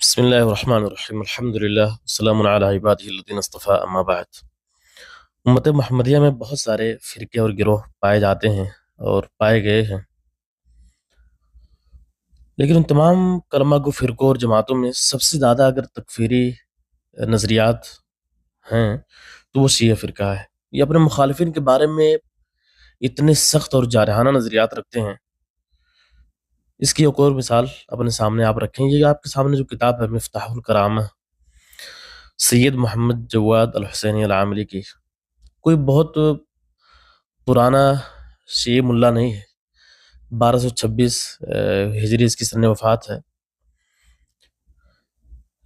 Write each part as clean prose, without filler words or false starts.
بسم الله الرحمن الرحیم الحمد للہ السلام علی عبادہ الذین اصطفیٰ اما بعد۔ امت محمدیہ میں بہت سارے فرقے اور گروہ پائے جاتے ہیں اور پائے گئے ہیں، لیکن ان تمام کلمہ گو فرقوں اور جماعتوں میں سب سے زیادہ اگر تکفیری نظریات ہیں تو وہ شیعہ فرقہ ہے۔ یہ اپنے مخالفین کے بارے میں اتنے سخت اور جارحانہ نظریات رکھتے ہیں۔ اس کی ایک اور مثال اپنے سامنے آپ رکھیں، یہ آپ کے سامنے جو کتاب ہے مفتاح الکرامہ سید محمد جواد الحسینی العاملی کی، کوئی بہت پرانا شیعہ ملا نہیں ہے، 1226 ہجری اس کی سن وفات ہے۔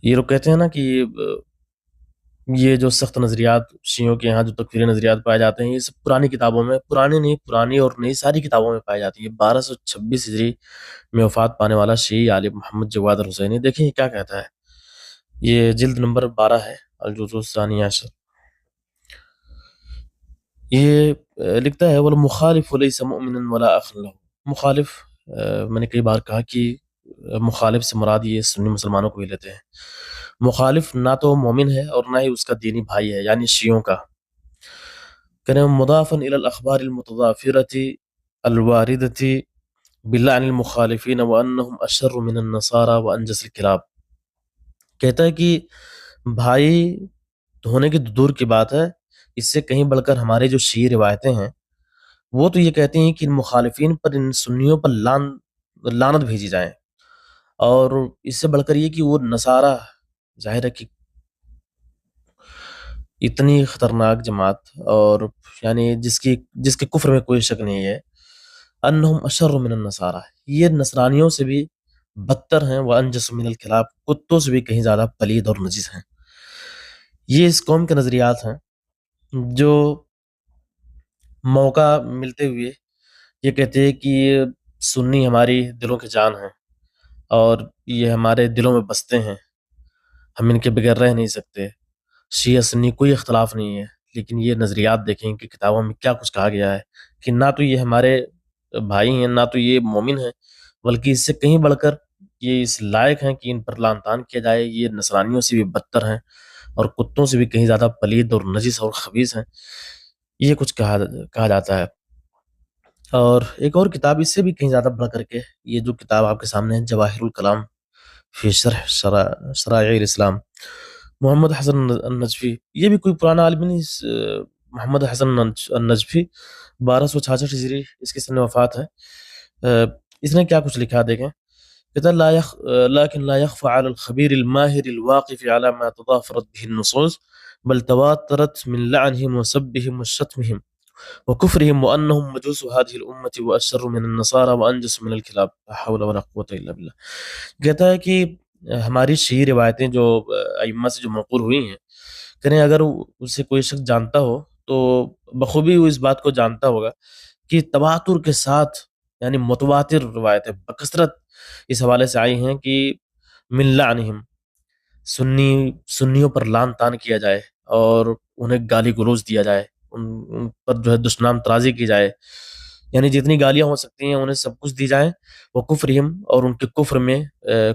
یہ لوگ کہتے ہیں نا کہ یہ جو سخت نظریات شیعوں کے یہاں جو تکفیری نظریات پائے جاتے ہیں، یہ سب پرانی کتابوں میں، پرانی نہیں پرانی اور نئی ساری کتابوں میں پائی جاتی ہے۔ 1226 ہجری میں وفات پانے والا شیعی عالم محمد جواد الحسینی، دیکھیں یہ کیا کہتا ہے۔ یہ جلد نمبر 12 ہے، الجزء الثانی عشر۔ یہ لکھتا ہے والمخالف لیس مؤمنا ولا اخا له۔ مخالف، میں نے کئی بار کہا کہ مخالف سے مراد یہ سنی مسلمانوں کو ہی لیتے ہیں۔ مخالف نہ تو مومن ہے اور نہ ہی اس کا دینی بھائی ہے، یعنی شیعوں کا۔ کہنے مضافا الى الاخبار المتضافرة الواردة بلعن المخالفین وانهم اشر من النصارى وانجس الكلاب۔ کہتا ہے کہ بھائی ہونے کی دور کی بات ہے، اس سے کہیں بڑھ کر ہمارے جو شیعہ روایتیں ہیں وہ تو یہ کہتی ہیں کہ ان مخالفین پر، ان سنیوں پر لعنت بھیجی جائیں، اور اس سے بڑھ کر یہ کہ وہ نصارہ، ظاہر ہے کہ اتنی خطرناک جماعت، اور یعنی جس کے کفر میں کوئی شک نہیں ہے، انہم اشر من النصارى، یہ نصرانیوں سے بھی بدتر ہیں، وانجس من الکلاب، کتوں سے بھی کہیں زیادہ پلید اور نجس ہیں۔ یہ اس قوم کے نظریات ہیں جو موقع ملتے ہوئے یہ کہتے ہیں کہ یہ سنی ہماری دلوں کی جان ہیں اور یہ ہمارے دلوں میں بستے ہیں، ہم ان کے بغیر رہ نہیں سکتے۔ شیعہ سنی کوئی اختلاف نہیں ہے، لیکن یہ نظریات دیکھیں کہ کتابوں میں کیا کچھ کہا گیا ہے کہ نہ تو یہ ہمارے بھائی ہیں، نہ تو یہ مومن ہیں، بلکہ اس سے کہیں بڑھ کر یہ اس لائق ہیں کہ ان پر لعن طعن کیا جائے، یہ نصرانیوں سے بھی بدتر ہیں اور کتوں سے بھی کہیں زیادہ پلید اور نجس اور خبیث ہیں، یہ کچھ کہا جاتا ہے۔ اور ایک اور کتاب اس سے بھی کہیں زیادہ بڑھ کر کے، یہ جو کتاب آپ کے سامنے ہے جواہر الکلام فی شرح شرائع الاسلام، محمد حسن النجفی، یہ بھی کوئی پرانا عالم نہیں، محمد حسن النجفی 1266 ہجری اس کی سن وفات ہے۔ اس نے کیا کچھ لکھا دیکھیں، کہتا لیکن لا يخفى على الخبير الماهر الواقف على ما تضافرت به النصوص بل تواترت من لعنهم وسبهم وشتمهم وكفرهم وانهم مجوس هذه الامه واشر من النصارى وانجس من الكلاب لا حول ولا قوه الا بالله۔ کہتا ہے کہ ہماری شیعی روایتیں جو ائمہ سے جو منقول ہوئی ہیں، کہیں اگر اسے کوئی شخص جانتا ہو تو بخوبی وہ اس بات کو جانتا ہوگا کہ تواتر کے ساتھ، یعنی متواتر روایتیں بکثرت اس حوالے سے آئی ہیں کہ من لعنہم، سنیوں پر لعن طعن کیا جائے اور انہیں گالی گلوچ دیا جائے، ان پر جو ہے دشنام ترازی کی جائے، یعنی جتنی گالیاں ہو سکتی ہیں انہیں سب کچھ دی جائیں، وہ کفرہم، اور ان کے کفر میں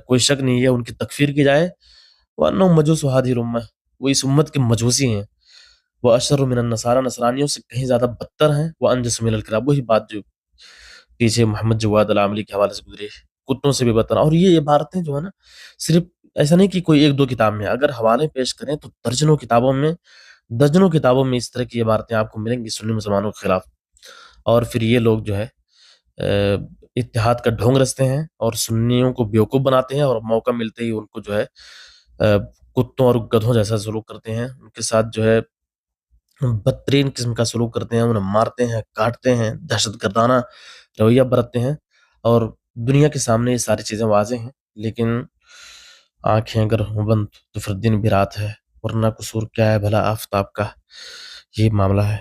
کوئی شک نہیں ہے، ان کی تکفیر کی جائے، وانہم مجوس هذه الامہ، وہ اس امت کے مجوسی ہیں، وہ اشر من النصارى، نصرانیوں سے کہیں زیادہ بدتر ہیں، وہ انجس من الکلاب، وہی بات جو پیچھے محمد جواد العاملی کے حوالے سے گزری، کتوں سے بھی بدتر۔ اور یہ عبارتیں جو ہے نا، صرف ایسا نہیں کہ کوئی ایک دو کتاب میں، اگر حوالے پیش کریں تو درجنوں کتابوں میں اس طرح کی عبارتیں آپ کو ملیں گی سنی مسلمانوں کے خلاف۔ اور پھر یہ لوگ جو ہے اتحاد کا ڈھونگ رچتے ہیں اور سنیوں کو بیوقوف بناتے ہیں، اور موقع ملتے ہی ان کو جو ہے کتوں اور گدھوں جیسا سلوک کرتے ہیں، ان کے ساتھ جو ہے بدترین قسم کا سلوک کرتے ہیں، انہیں مارتے ہیں، کاٹتے ہیں، دہشت گردانہ رویہ برتتے ہیں، اور دنیا کے سامنے یہ ساری چیزیں واضح ہیں، لیکن آنکھیں اگر ہوں بند تو پھر دن بھی رات ہے، ورنہ قصور کیا ہے بھلا آفتاب کا، یہ معاملہ ہے۔